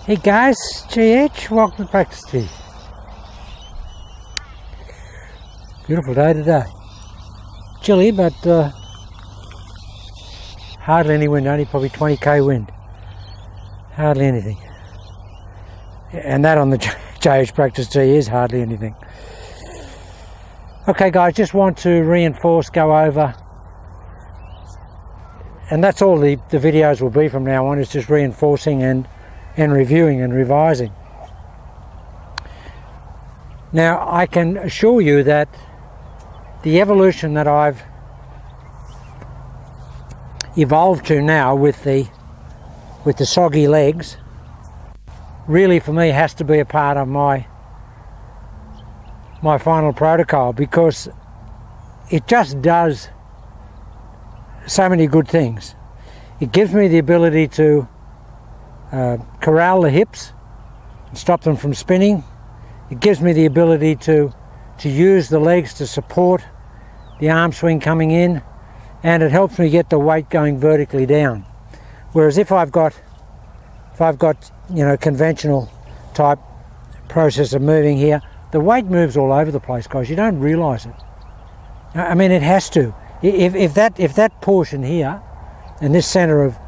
Hey guys, GH, welcome to Practice Tea. Beautiful day today. Chilly, but hardly any wind, only probably 20k wind. Hardly anything. And that on the JH Practice Tea is hardly anything. Okay guys, just want to reinforce, go over, and that's all the videos will be from now on, is just reinforcing and reviewing and revising. Now I can assure you that the evolution that I've evolved to now with the soggy legs really for me has to be a part of my final protocol, because it just does so many good things. It gives me the ability to corral the hips and stop them from spinning. It gives me the ability to use the legs to support the arm swing coming in, and it helps me get the weight going vertically down. Whereas if I've got you know, conventional type process of moving here, the weight moves all over the place, guys. You don't realise it. I mean, it has to. If that portion here and this centre of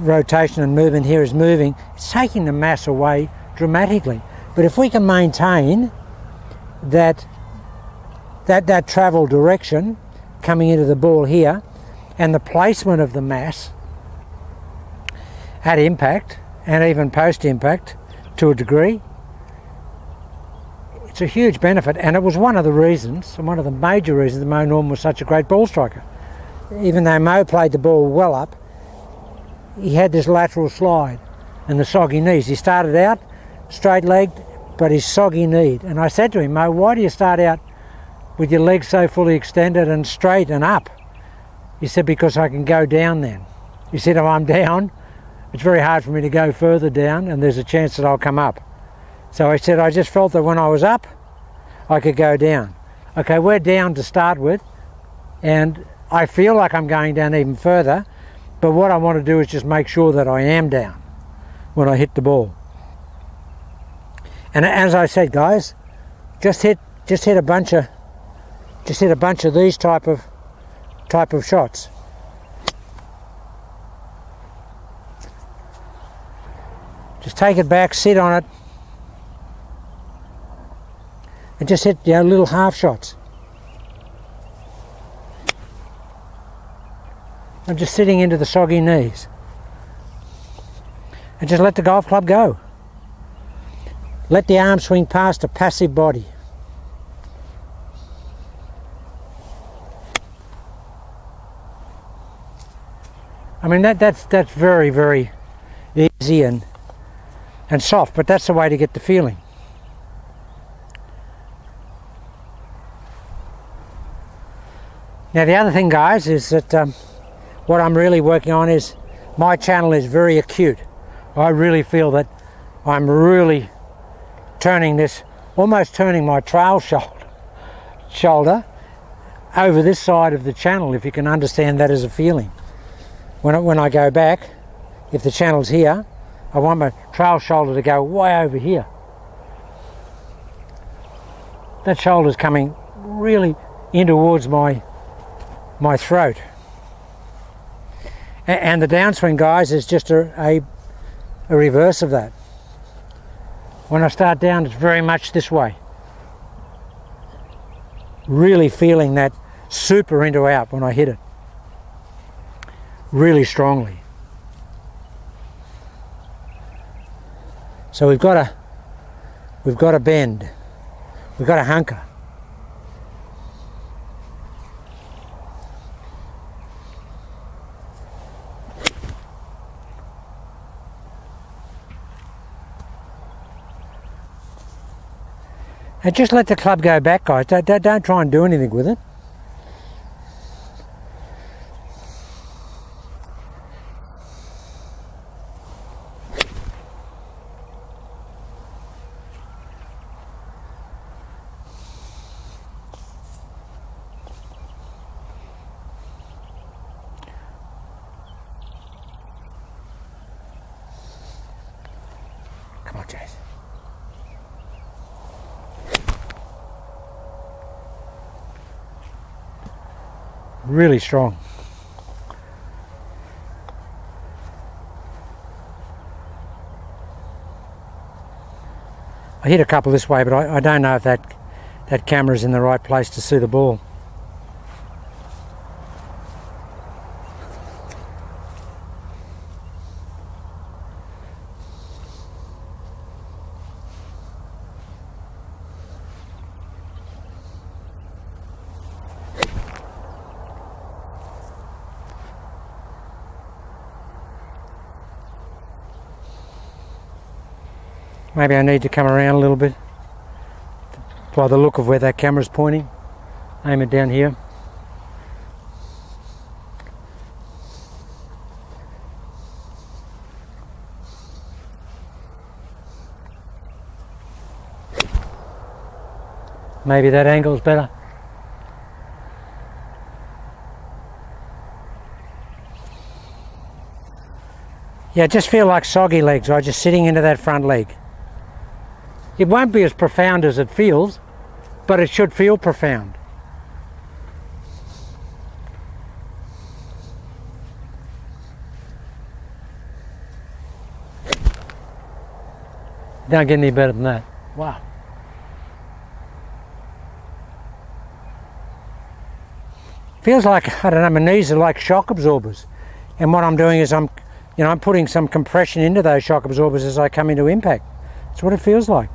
rotation and movement here is moving, it's taking the mass away dramatically. But if we can maintain that travel direction coming into the ball here, and the placement of the mass at impact and even post impact to a degree, it's a huge benefit. And it was one of the reasons, and one of the major reasons, that Mo Norman was such a great ball striker. Even though Mo played the ball well up, he had this lateral slide and the soggy knees. He started out straight-legged, but his soggy kneed. And I said to him, Mo, why do you start out with your legs so fully extended and straight and up? He said, because I can go down then. He said, if I'm down, it's very hard for me to go further down, and there's a chance that I'll come up. So I said, I just felt that when I was up, I could go down. Okay, we're down to start with, and I feel like I'm going down even further, but what I want to do is just make sure that I am down when I hit the ball. And as I said, guys, just hit a bunch of these type of shots. Just take it back, sit on it, and just hit, you know, little half shots. I'm just sitting into the soggy knees, and just let the golf club go. Let the arm swing past a passive body. I mean, that's very, very easy and soft, but that's the way to get the feeling. Now the other thing, guys, is that what I'm really working on is, my channel is very acute. I really feel that I'm really turning this, almost turning my trail shoulder over this side of the channel, if you can understand that as a feeling. When I go back, if the channel's here, I want my trail shoulder to go way over here. That shoulder's coming really in towards my throat. And the downswing, guys, is just a reverse of that. When I start down, it's very much this way. Really feeling that super into out when I hit it. Really strongly. So we've got to bend. We've got to hunker. And just let the club go back, guys. Don't try and do anything with it. jeez. Really strong. I hit a couple this way, but I don't know if that camera's in the right place to see the ball. Maybe I need to come around a little bit by the look of where that camera's pointing. Aim it down here. Maybe that angle's better. Yeah, I just feel like soggy legs, right? Just sitting into that front leg. It won't be as profound as it feels, but it should feel profound. Don't get any better than that. Wow. Feels like, I don't know, my knees are like shock absorbers. And what I'm doing is I'm putting some compression into those shock absorbers as I come into impact. That's what it feels like.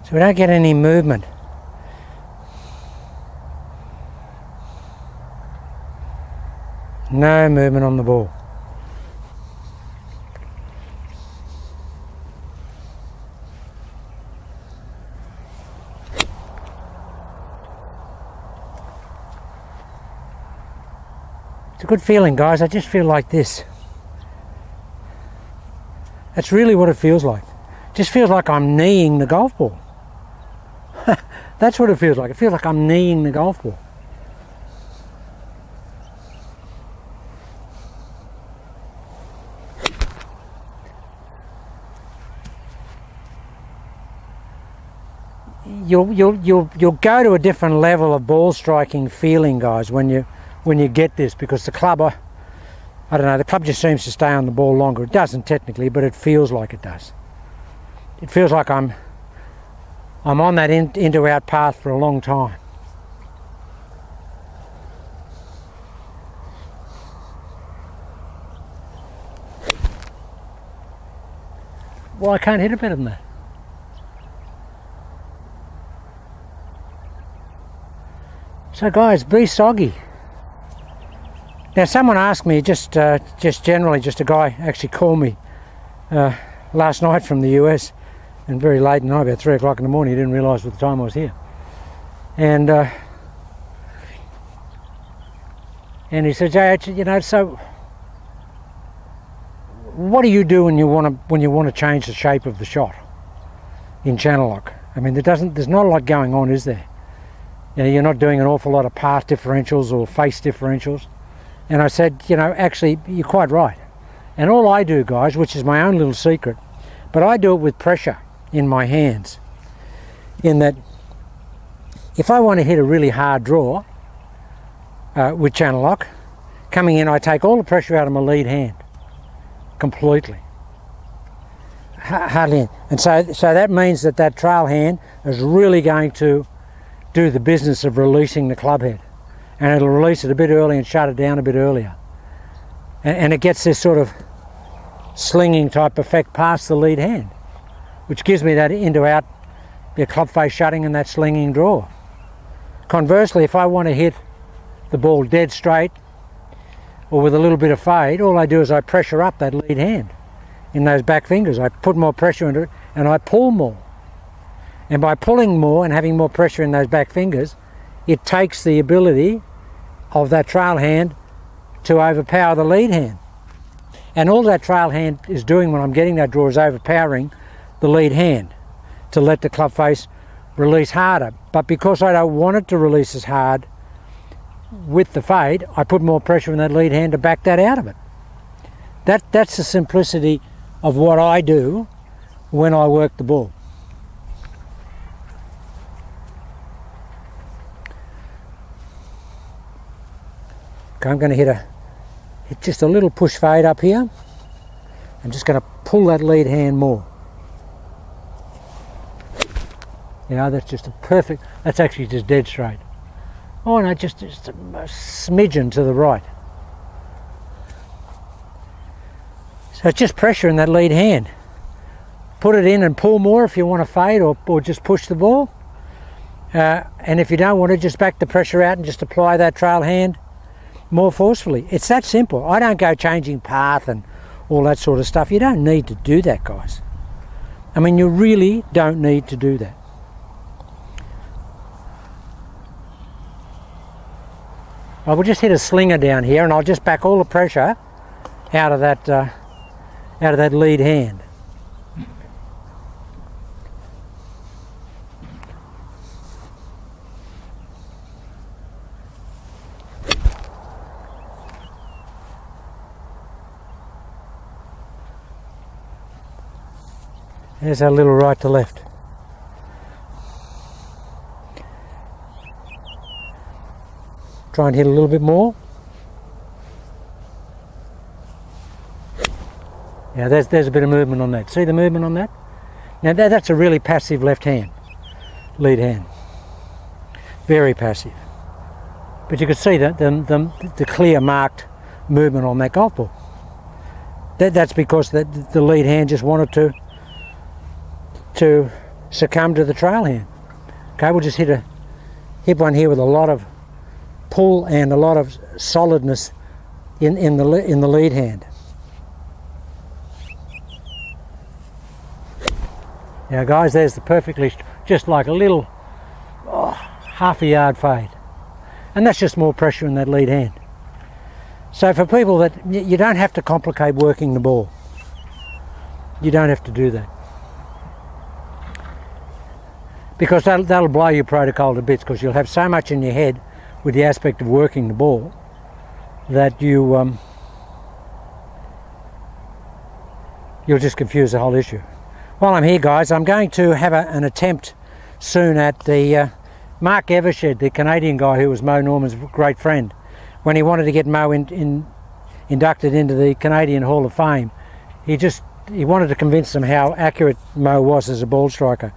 So we don't get any movement. No movement on the ball. It's a good feeling, guys. I just feel like this. That's really what it feels like. It just feels like I'm kneeing the golf ball. That's what it feels like. It feels like I'm kneeing the golf ball. You'll go to a different level of ball striking feeling, guys, when you get this, because the club, I don't know, the club just seems to stay on the ball longer. It doesn't technically, but it feels like it does. It feels like I'm on that into-out path for a long time. Well, I can't hit it better than that. So guys, be soggy. Now someone asked me, just generally, just a guy actually called me last night from the US, and very late at night, about 3 o'clock in the morning. He didn't realise what the time I was here. And he said, JH, so what do you do when you want to change the shape of the shot in channel lock? I mean, there's not a lot going on, is there? You're not doing an awful lot of path differentials or face differentials. And I said, actually, you're quite right. And all I do, guys, which is my own little secret, but I do it with pressure in my hands. In that, if I want to hit a really hard draw with channel lock, coming in, I take all the pressure out of my lead hand, completely. Hardly in. And so that means that trail hand is really going to do the business of releasing the club head. And it'll release it a bit early and shut it down a bit earlier. And it gets this sort of slinging type effect past the lead hand, which gives me that into-out, the club face shutting and that slinging draw. Conversely, if I want to hit the ball dead straight or with a little bit of fade, all I do is I pressure up that lead hand in those back fingers. I put more pressure into it and I pull more. And by pulling more and having more pressure in those back fingers, it takes the ability of that trail hand to overpower the lead hand. And all that trail hand is doing when I'm getting that draw is overpowering the lead hand to let the club face release harder. But because I don't want it to release as hard with the fade, I put more pressure in that lead hand to back that out of it. That's the simplicity of what I do when I work the ball. Okay, I'm going to hit just a little push fade up here. I'm just going to pull that lead hand more. You know, that's just a perfect, that's actually just dead straight. Oh no, just a smidgen to the right. So it's just pressure in that lead hand. Put it in and pull more if you want to fade, or just push the ball. And if you don't want to, just back the pressure out and just apply that trail hand more forcefully. It's that simple. I don't go changing path and all that sort of stuff. You don't need to do that, guys. I mean, you really don't need to do that. I will just hit a slinger down here and I'll just back all the pressure out of that lead hand. There's our little right to left. Try and hit a little bit more. Yeah, there's a bit of movement on that. See the movement on that? Now that's a really passive left hand, lead hand. Very passive. But you could see that the clear marked movement on that golf ball. That's because the lead hand just wanted to succumb to the trail hand. Okay, we'll just hit one here with a lot of pull and a lot of solidness in the lead hand. Now guys, there's the perfectly, just like a little half a yard fade, and that's just more pressure in that lead hand. So for people that, you don't have to complicate working the ball. You don't have to do that, because that'll blow your protocol to bits, because you'll have so much in your head with the aspect of working the ball that you'll just confuse the whole issue. While I'm here, guys, I'm going to have an attempt soon at the Mark Evershed, the Canadian guy who was Mo Norman's great friend, when he wanted to get Mo inducted into the Canadian Hall of Fame. He wanted to convince them how accurate Mo was as a ball striker.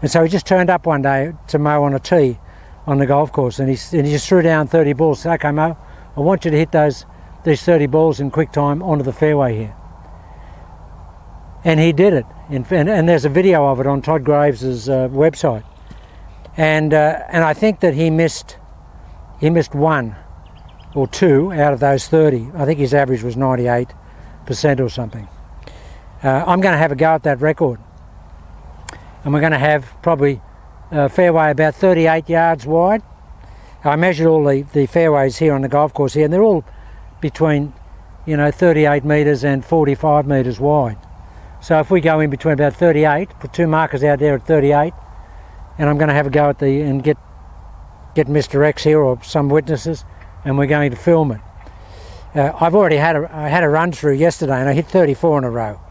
And so he just turned up one day to Mo on a tee on the golf course, and he just threw down 30 balls. Said, "Okay, Mo, I want you to hit these 30 balls in quick time onto the fairway here." And he did it. And there's a video of it on Todd Graves' website. And I think that he missed one or two out of those 30. I think his average was 98% or something. I'm going to have a go at that record. And we're going to have probably a fairway about 38 yards wide. I measured all the fairways here on the golf course here, and they're all between 38 metres and 45 metres wide. So if we go in between about 38, put two markers out there at 38, and I'm going to have a go at and get Mr. X here or some witnesses, and we're going to film it. I've already had a run through yesterday, and I hit 34 in a row,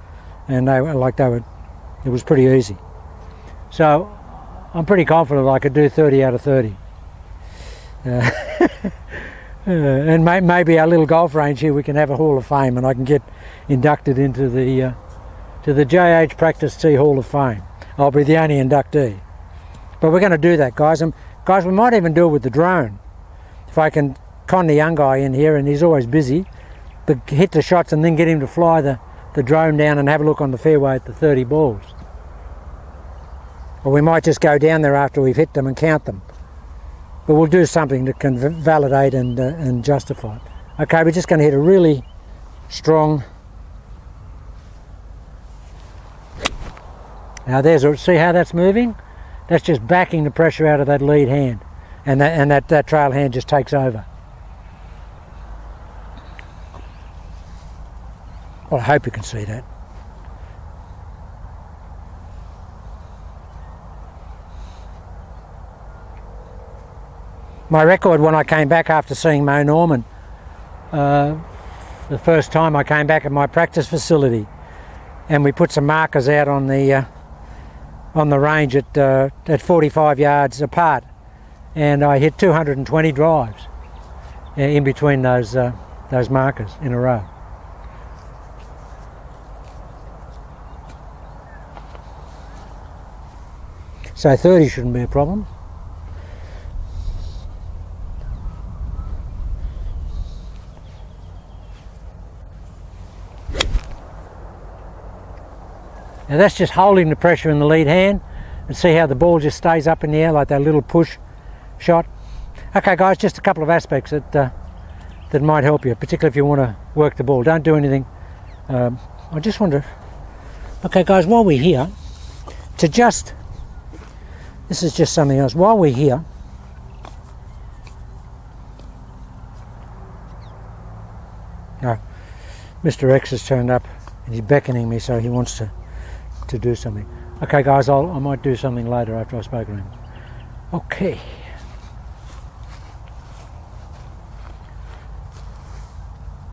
and it was pretty easy. So I'm pretty confident I could do 30 out of 30. And maybe our little golf range here, we can have a Hall of Fame, and I can get inducted into the JH Practice Tee Hall of Fame. I'll be the only inductee. But we're going to do that, guys. And guys, we might even do it with the drone. If I can con the young guy in here, and he's always busy, but hit the shots and then get him to fly the drone down and have a look on the fairway at the 30 balls. Or we might just go down there after we've hit them and count them. But we'll do something that can validate and justify it. Okay, we're just going to hit a really strong Now see how that's moving? That's just backing the pressure out of that lead hand, and that trail hand just takes over. Well, I hope you can see that. My record when I came back after seeing Mo Norman, the first time I came back at my practice facility, and we put some markers out on the range at 45 yards apart, and I hit 220 drives in between those markers in a row. So 30 shouldn't be a problem. Now that's just holding the pressure in the lead hand, and see how the ball just stays up in the air like that little push shot. Okay guys, just a couple of aspects that might help you, particularly if you want to work the ball. Don't do anything. I just wonder, okay guys, while we're here, this is just something else. While we're here, no, Mr. X has turned up and he's beckoning me, so he wants to do something. Okay guys, I might do something later after I've spoken to him. Okay.